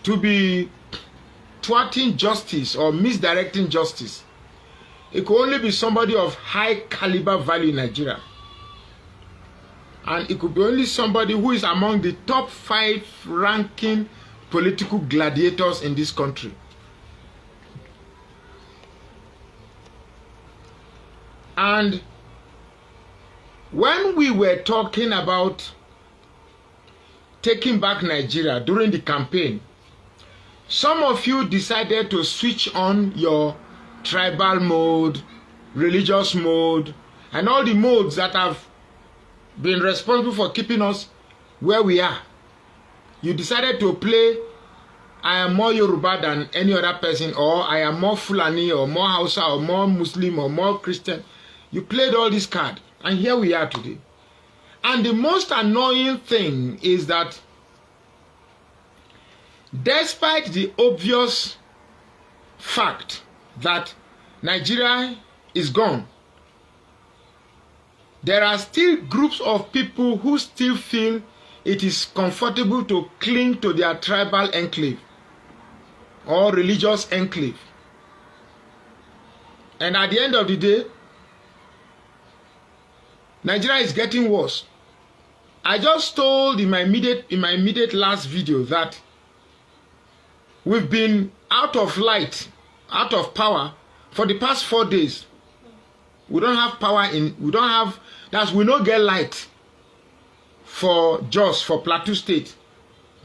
to be thwarting justice or misdirecting justice, it could only be somebody of high caliber value in Nigeria. And it could be only somebody who is among the top 5 ranking political gladiators in this country. And when we were talking about taking back Nigeria during the campaign, some of you decided to switch on your tribal mode, religious mode, and all the modes that have been responsible for keeping us where we are. You decided to play, I am more Yoruba than any other person, or I am more Fulani, or more Hausa, or more Muslim, or more Christian. You played all this card, and here we are today. And the most annoying thing is that despite the obvious fact that Nigeria is gone, there are still groups of people who still feel it is comfortable to cling to their tribal enclave or religious enclave. And at the end of the day, Nigeria is getting worse. I just told in my immediate last video that we've been out of light, out of power for the past 4 days. We don't have power we don't get light for Jos, for Plateau State.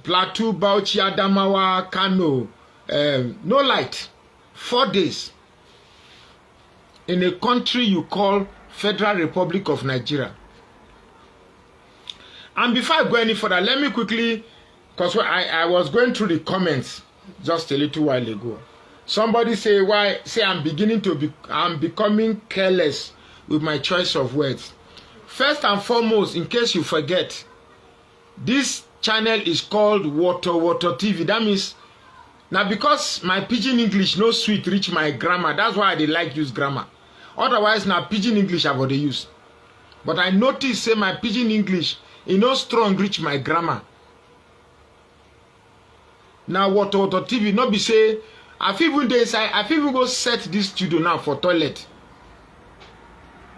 Plateau, Bauchi, Adamawa, Kano, no light. 4 days. In a country you call Federal Republic of Nigeria. And before I go any further, let me quickly, because I was going through the comments just a little while ago. Somebody say I'm becoming careless with my choice of words. First and foremost, in case you forget, this channel is called Woto TV. That means now because my pidgin English no sweet reach my grammar, that's why I like use grammar. Otherwise, now pidgin English I've already used. But I notice say my pidgin English no strong reach my grammar. Now Woto TV no be say I feel even go set this studio now for toilet.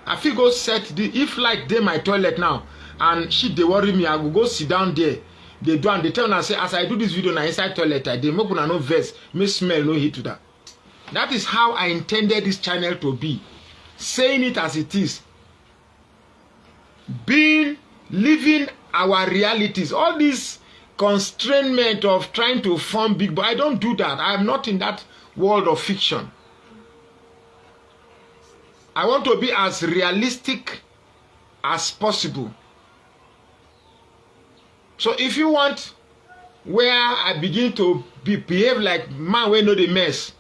I feel go set if like dey my toilet now and shit they worry me, I will go sit down there. They do and they tell me say as I do this video now inside toilet, I dey make una no vex, me smell no heat to that. That is how I intended this channel to be. Saying it as it is. Living our realities. All this constrainment of trying to form big, but I don't do that. I am not in that world of fiction. I want to be as realistic as possible. So if you want where I begin to behave like man wey know the mess,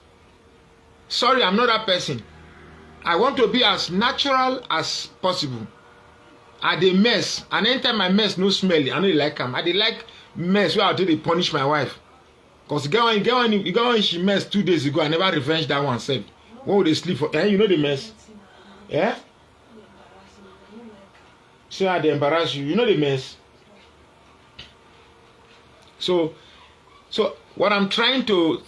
sorry, I'm not that person. I want to be as natural as possible. I dey mess, and anytime I mess no smelly, I no like am. I dey like mess where I dey punish my wife. Cause get when she mess 2 days ago, I never revenge that one self. When would they sleep for? You know the mess. Yeah? So I dey embarrass you. You know the mess. So what I'm trying to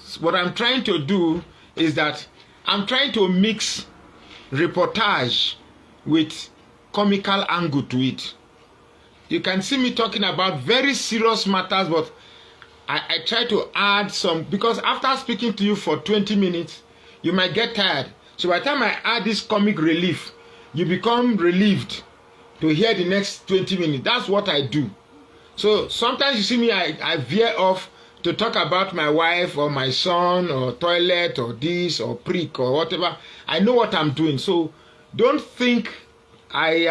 do is that I'm trying to mix reportage with comical angle to it. You can see me talking about very serious matters, but I try to add some, because after speaking to you for 20 minutes, you might get tired. So by the time I add this comic relief, you become relieved to hear the next 20 minutes. That's what I do. So sometimes you see me, I veer off to talk about my wife or my son or toilet or this or prick or whatever. I know what I'm doing. So don't think I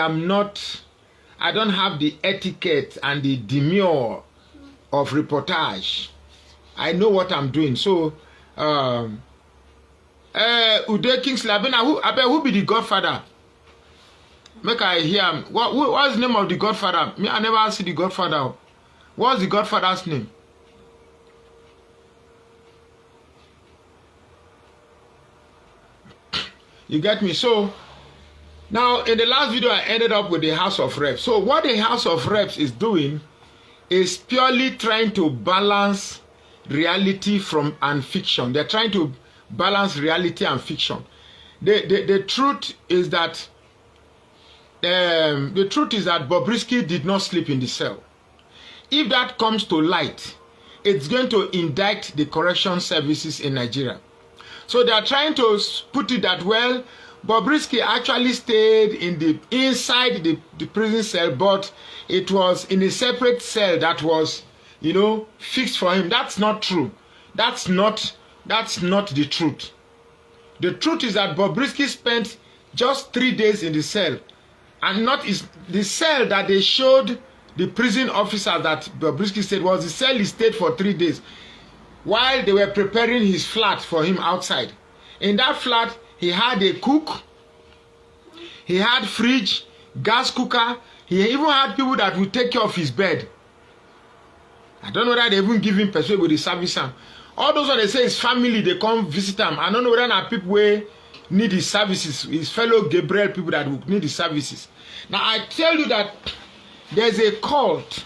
don't have the etiquette and the demure of reportage. I know what I'm doing. So Ude Kingsley, who be the Godfather? Make I hear him. What's the name of the Godfather? Me, I never see the Godfather. What's the Godfather's name? You get me? So now in the last video I ended up with the House of Reps. So what the House of Reps is doing is purely trying to balance reality and fiction. They're trying to balance reality and fiction. The truth is that Bobrisky did not sleep in the cell. If that comes to light, it's going to indict the correction services in Nigeria. So they are trying to put it that, well, Bobrisky actually stayed inside the prison cell, but it was in a separate cell that was, fixed for him. That's not true. That's not the truth. The truth is that Bobrisky spent just 3 days in the cell, and not is the cell that they showed the prison officer that Bobrisky stayed was the cell he stayed for 3 days while they were preparing his flat for him outside. In that flat, he had a cook, he had fridge, gas cooker, he even had people that would take care of his bed. I don't know whether they even give him persuade with the service. All those when they say his family, they come visit him. I don't know whether now people who need his services, his fellow Gabriel people that would need his services. Now I tell you that there's a cult.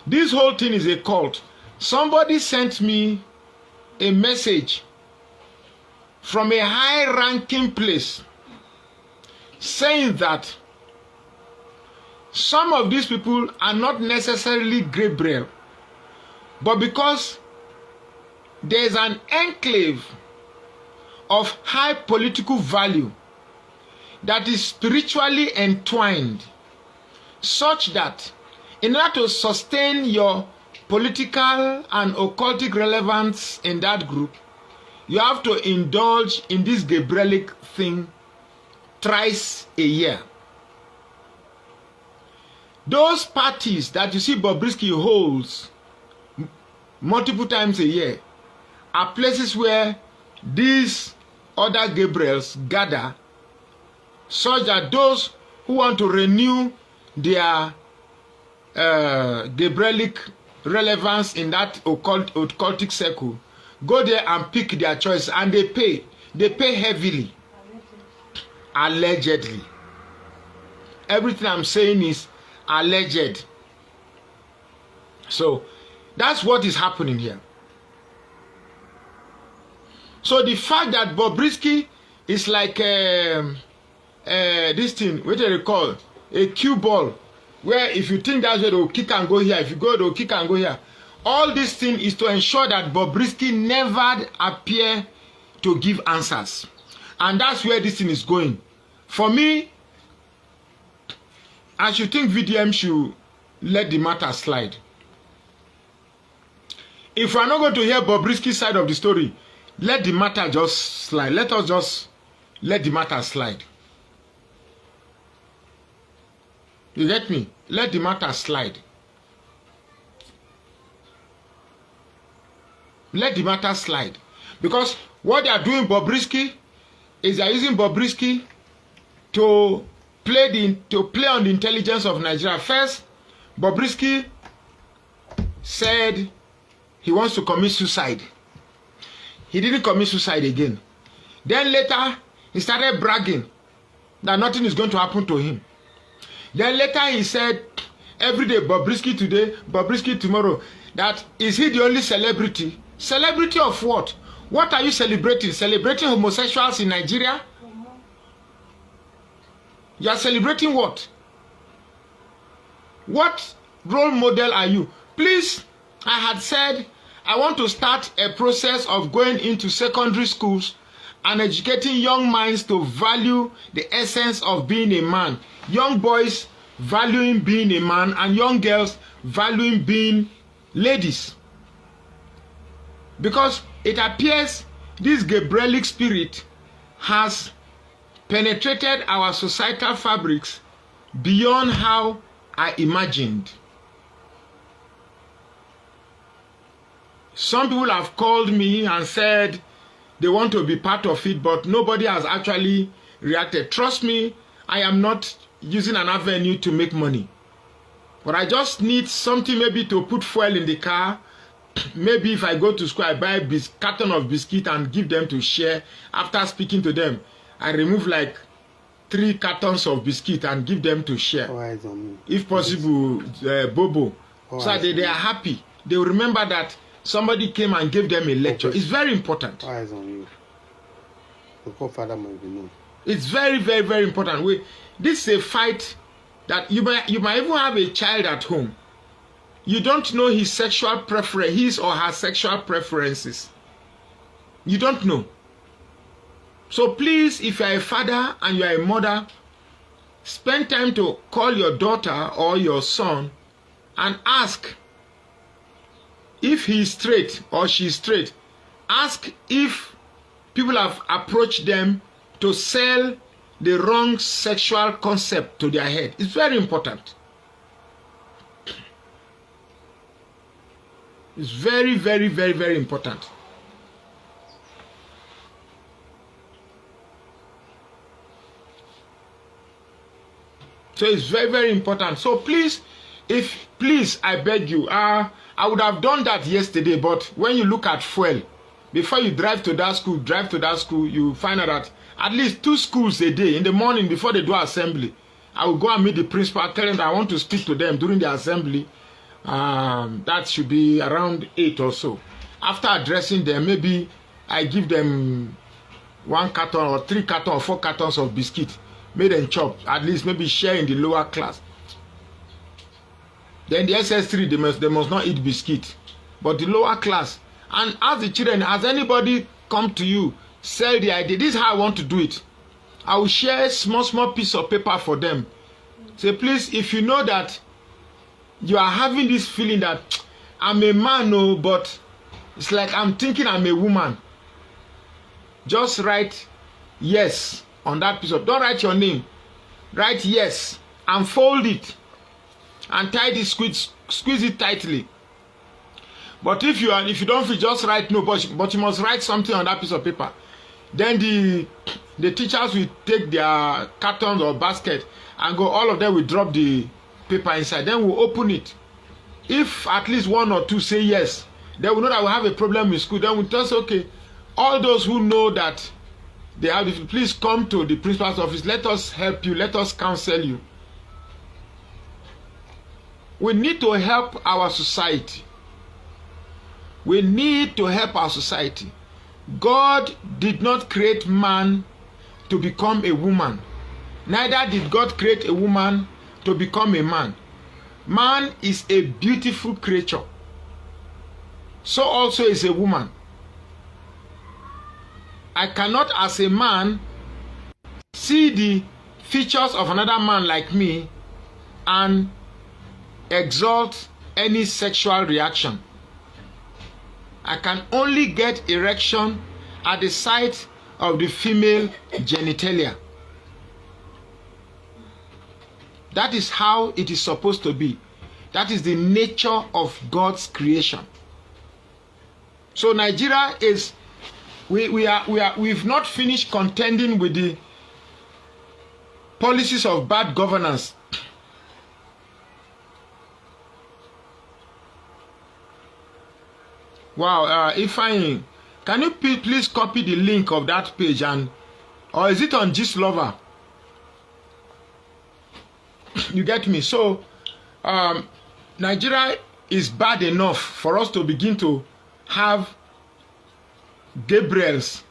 This whole thing is a cult. Somebody sent me a message from a high-ranking place saying that some of these people are not necessarily Gabriel, but because there's an enclave of high political value that is spiritually entwined, such that in order to sustain your political and occultic relevance in that group, you have to indulge in this Gabrielic thing thrice a year. Those parties that you see Bobrisky holds multiple times a year are places where these other Gabriels gather, such that those who want to renew their Gabrielic relevance in that occultic circle go there and pick their choice, and they pay heavily. Allegedly. Everything I'm saying is alleged. So that's what is happening here. So the fact that Bobrisky is like this thing, what do they call a cue ball, where if you think that's where they'll kick and go here, if you go they'll kick and go here. All this thing is to ensure that Bobrisky never appear to give answers, and that's where this thing is going. For me, I should think VDM should let the matter slide. If we're not going to hear Bobrisky's side of the story, let the matter just slide. Let us just let the matter slide. You get me? Let the matter slide. Let the matter slide. Because what they are doing, Bobrisky, is they are using Bobrisky to play on the intelligence of Nigeria. First, Bobrisky said he wants to commit suicide. He didn't commit suicide again. Then later, he started bragging that nothing is going to happen to him. Then later he said, every day, Bobrisky today, Bobrisky tomorrow. That is he the only celebrity? Celebrity of what? What are you celebrating? Celebrating homosexuals in Nigeria? You are celebrating what? What role model are you? Please, I had said I want to start a process of going into secondary schools and educating young minds to value the essence of being a man. Young boys valuing being a man, and young girls valuing being ladies. Because it appears this Gabrielic spirit has penetrated our societal fabrics beyond how I imagined. Some people have called me and said they want to be part of it, but nobody has actually reacted. Trust me, I am not using an avenue to make money. But I just need something maybe to put fuel in the car. Maybe if I go to school, I buy a carton of biscuit and give them to share. After speaking to them, I remove like 3 cartons of biscuit and give them to share. If possible, Bobo. So they are happy. they will remember that somebody came and gave them a lecture. It's very important. Eyes on you. The Godfather might be known. It's very, very, very important. This is a fight that you might even have a child at home. You don't know his sexual preference, his or her sexual preferences. You don't know. So please, if you are a father and you are a mother, spend time to call your daughter or your son and ask if he is straight or she is straight. Ask if people have approached them to sell the wrong sexual concept to their head. It's very important. It's very, very, very, very important. So it's very, very important. So please, I beg you, I would have done that yesterday, but when you look at fuel, before you drive to that school, you find out that at least 2 schools a day in the morning before they do assembly, I will go and meet the principal, tell them that I want to speak to them during the assembly. That should be around 8 or so. After addressing them, maybe I give them 1 carton or 3 cartons or 4 cartons of biscuit. Made them chop, at least maybe share in the lower class. Then the SS3, they must not eat biscuit. But the lower class, and ask the children, has anybody come to you, sell the idea? This is how I want to do it. I will share a small piece of paper for them. Say, please, if you know that you are having this feeling that I'm a man, no, but it's like I'm thinking I'm a woman, just write yes on that piece of, don't write your name, write yes and fold it and tie it, squeeze it tightly. But if you don't feel, just write no, but you must write something on that piece of paper. Then the teachers will take their cartons or basket and go, all of them will drop the paper inside. Then we'll open it. If at least 1 or 2 say yes, then we know that we have a problem in school. Then we tell us, okay, all those who know that they have, please come to the principal's office. Let us help you. Let us counsel you. We need to help our society. We need to help our society. God did not create man to become a woman. Neither did God create a woman to become a man. Man is a beautiful creature. So also is a woman. I cannot, as a man, see the features of another man like me and exalt any sexual reaction. I can only get erection at the sight of the female genitalia. That is how it is supposed to be. That is the nature of God's creation. So Nigeria is, we've not finished contending with the policies of bad governance. Wow, Ifeanyi, can you please copy the link of that page, and or is it on Gist Lover? You get me? So Nigeria is bad enough for us to begin to have Gabriels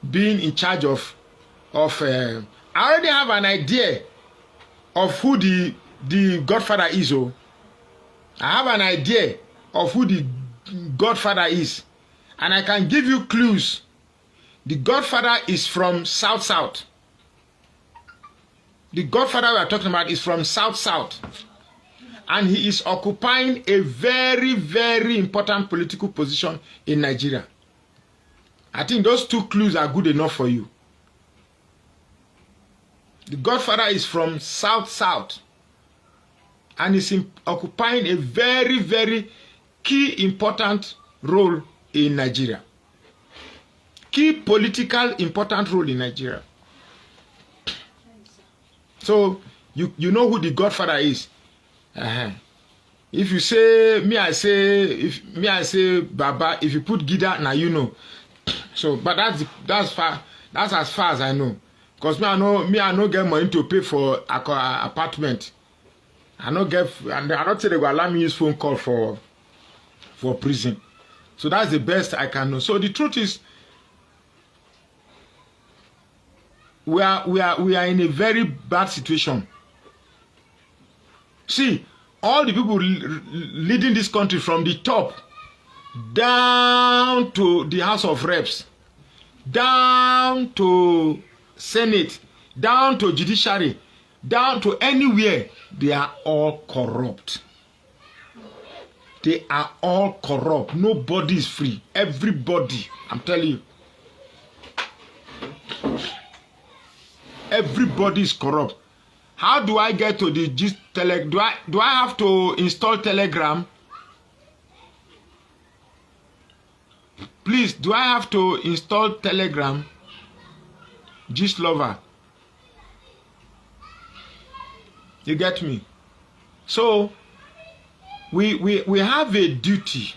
being in charge of I already have an idea of who the Godfather is. Oh, I have an idea of who the Godfather is, and I can give you clues. The Godfather is from South. The Godfather we are talking about is from South, and he is occupying a very, very important political position in Nigeria. I think those 2 clues are good enough for you. The Godfather is from South, and is occupying a very, very key important role in Nigeria. Key political important role in Nigeria. So you know who the Godfather is. If you say me, I say Baba. If you put Gida, now you know. So, but that's as far as I know. Because I no get money to pay for apartment. I no get, and I don't say they will allow me use phone call for for prison. So that's the best I can know. So the truth is, we are in a very bad situation. See, all the people leading this country from the top down to the House of Reps, down to Senate, down to judiciary, down to anywhere, they are all corrupt. They are all corrupt. Nobody is free. Everybody, I'm telling you. Everybody is corrupt. How do I get to the Telegram? Do I have to install Telegram? Please, do I have to install Telegram? Gist lover. You get me? So we have a duty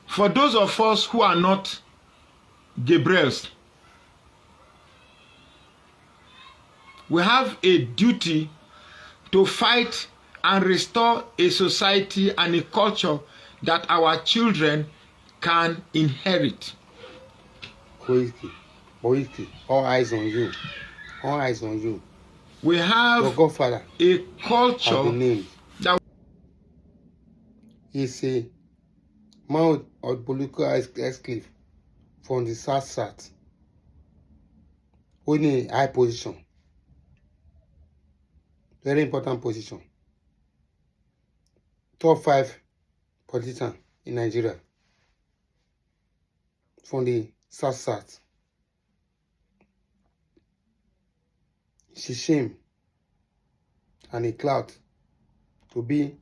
for those of us who are not Gabriels. We have a duty to fight and restore a society and a culture that our children can inherit. Bobrisky, all eyes on you. All eyes on you. We have Your Godfather a culture that is a man of political exclave from the south, holding a high position. Very important position. Top 5 politician in Nigeria from the south. It's a shame and a clout to be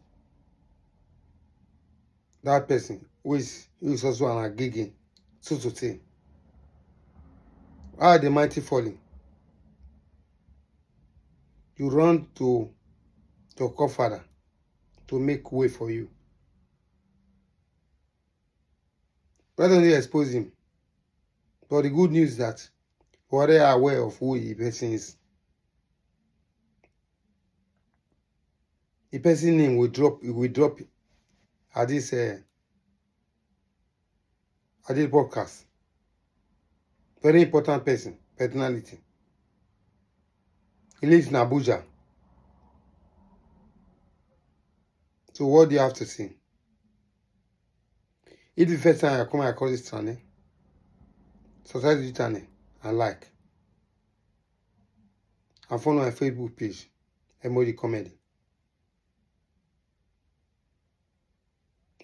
that person who is also an agiging, so to say. Why are the mighty falling? You run to your Godfather to make way for you. Why don't you expose him? But the good news is that you are aware of who the person is. The person name will drop at this podcast. Very important personality. He lives in Abuja. So what do you have to say? If the first time I come across this channel, subscribe to the channel and like. And follow my Facebook page, Emoji Comedy.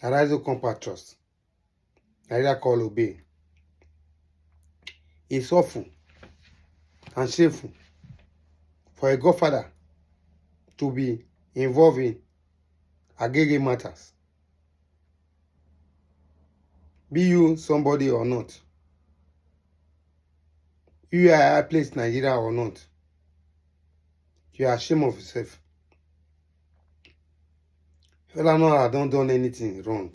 Arise to combat trust. I either call obey. It's awful and shameful for a Godfather to be involved in agege matters. Be you somebody or not. You are a place in Nigeria or not. You are ashamed of yourself. Fella know I don't done anything wrong.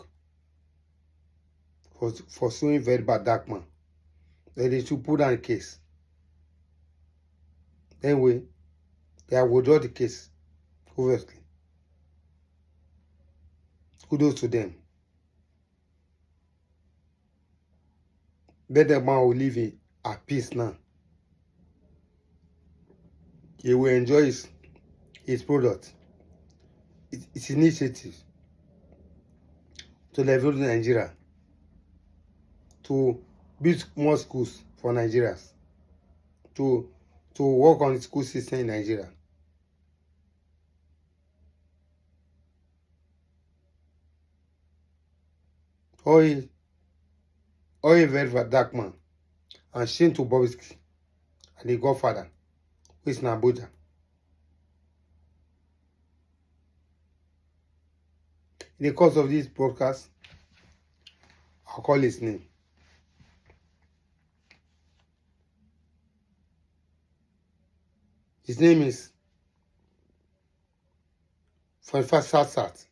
For suing very bad dark man. Then they should put down the case. Anyway, they will withdraw the case. Obviously. Kudos to them. Better man will live at peace now. He will enjoy his product. It's initiative to level Nigeria, to build more schools for Nigerians, to work on the school system in Nigeria. Oil very dark man, and shame to Bobrisky and the Godfather, who is in Abuja. In the course of this broadcast, I'll call his name. His name is for the first South.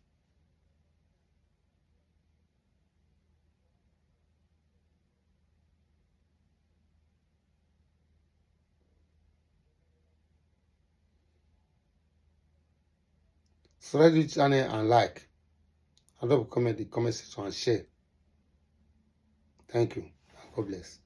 Subscribe to the channel and like. And don't comment in the comment section and share. Thank you. God bless.